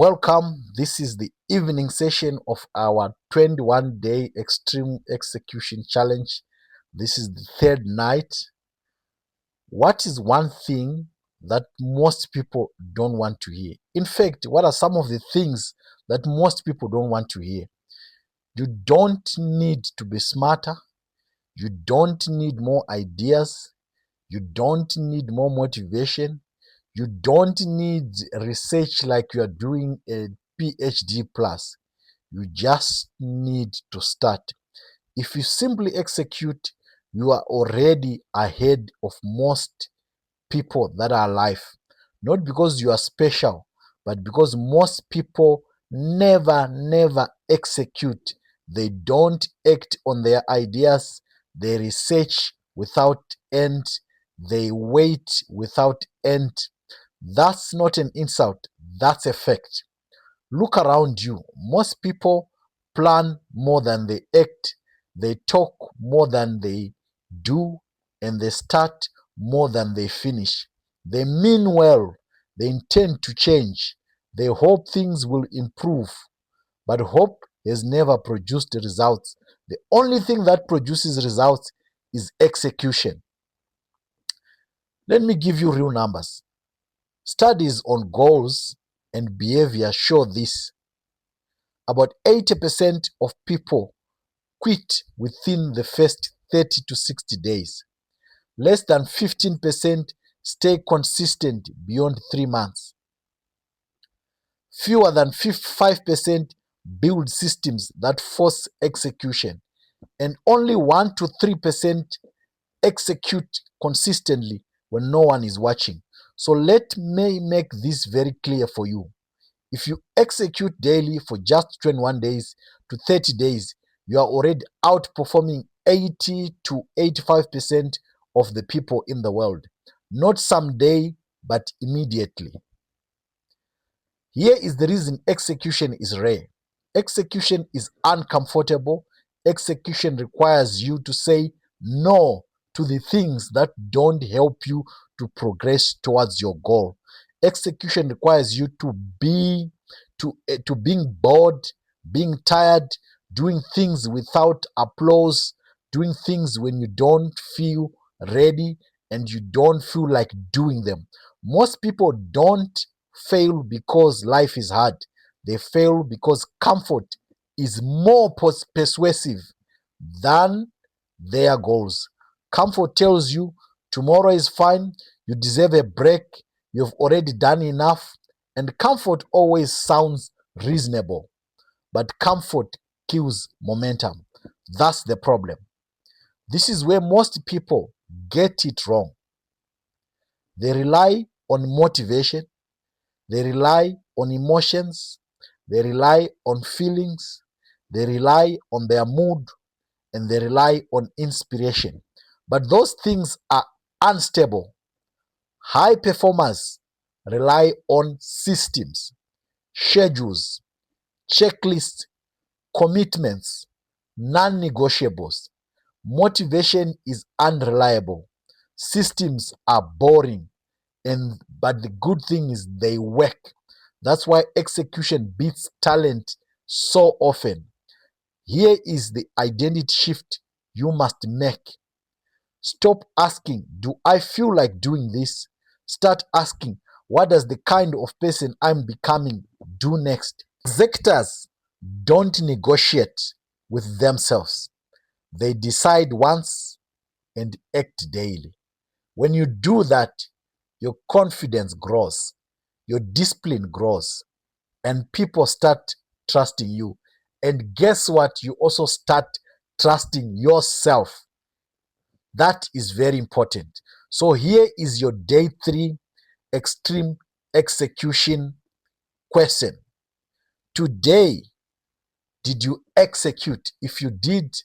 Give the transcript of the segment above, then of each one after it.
Welcome. This is the evening session of our 21-day extreme execution challenge. This is the third night. What is one thing that most people don't want to hear? In fact, what are some of the things that most people don't want to hear? You don't need to be smarter. You don't need more ideas. You don't need more motivation. You don't need research like you are doing a PhD plus. You just need to start. If you simply execute, you are already ahead of most people that are alive. Not because you are special, but because most people never execute. They don't act on their ideas. They research without end. They wait without end. That's not an insult, that's a fact. Look around you. Most people plan more than they act, they talk more than they do, and they start more than they finish. They mean well, they intend to change, they hope things will improve, but hope has never produced results. The only thing that produces results is execution. Let me give you real numbers. Studies on goals and behavior show this. About 80% of people quit within the first 30 to 60 days. Less than 15% stay consistent beyond 3 months. Fewer than 5% build systems that force execution. And only 1 to 3% execute consistently when no one is watching. So let me make this very clear for you. If you execute daily for just 21 days to 30 days, you are already outperforming 80 to 85% of the people in the world. Not someday, but immediately. Here is the reason execution is rare. Execution is uncomfortable. Execution requires you to say no to the things that don't help you to progress towards your goal. Execution requires you to being bored, being tired, doing things without applause, doing things when you don't feel ready and you don't feel like doing them. Most people don't fail because life is hard. They fail because comfort is more persuasive than their goals. Comfort tells you tomorrow is fine, you deserve a break, you've already done enough, and comfort always sounds reasonable. But comfort kills momentum. That's the problem. This is where most people get it wrong. They rely on motivation, they rely on emotions, they rely on feelings, they rely on their mood, and they rely on inspiration. But those things are unstable. High performers rely on systems, schedules, checklists, commitments, non negotiables. Motivation is unreliable. Systems are boring. But the good thing is they work. That's why execution beats talent so often. Here is the identity shift you must make. Stop asking, do I feel like doing this? Start asking, what does the kind of person I'm becoming do next? Executors don't negotiate with themselves. They decide once and act daily. When you do that, your confidence grows, your discipline grows, and people start trusting you. And guess what? You also start trusting yourself. That is very important. So here is your day 3 extreme execution question. Today, did you execute? If you did,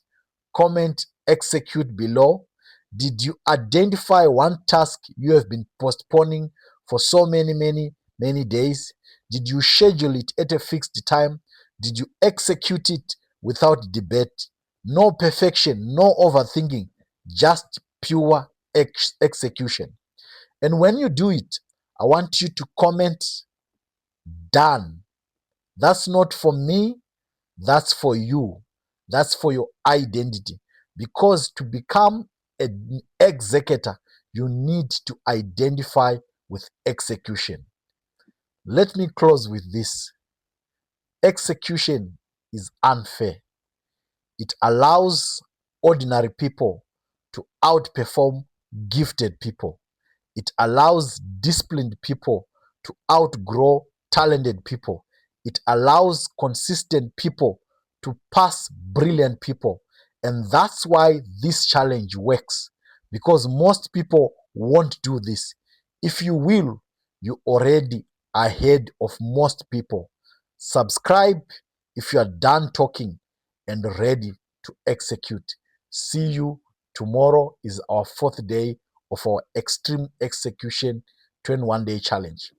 comment execute below. Did you identify one task you have been postponing for so many days? Did you schedule it at a fixed time? Did you execute it without debate? No perfection, no overthinking, just pure execution. And when you do it, I want you to comment done That's not for me, that's for you. That's for your identity. Because to become an executor, you need to identify with execution. Let me close with this. Execution is unfair. It allows ordinary people to outperform gifted people. It allows disciplined people to outgrow talented people. It allows consistent people to pass brilliant people. And that's why this challenge works, because most people won't do this. If you will, you already ahead of most people. Subscribe if you are done talking and ready to execute. See you tomorrow. Is our fourth day of our extreme execution 21-day challenge.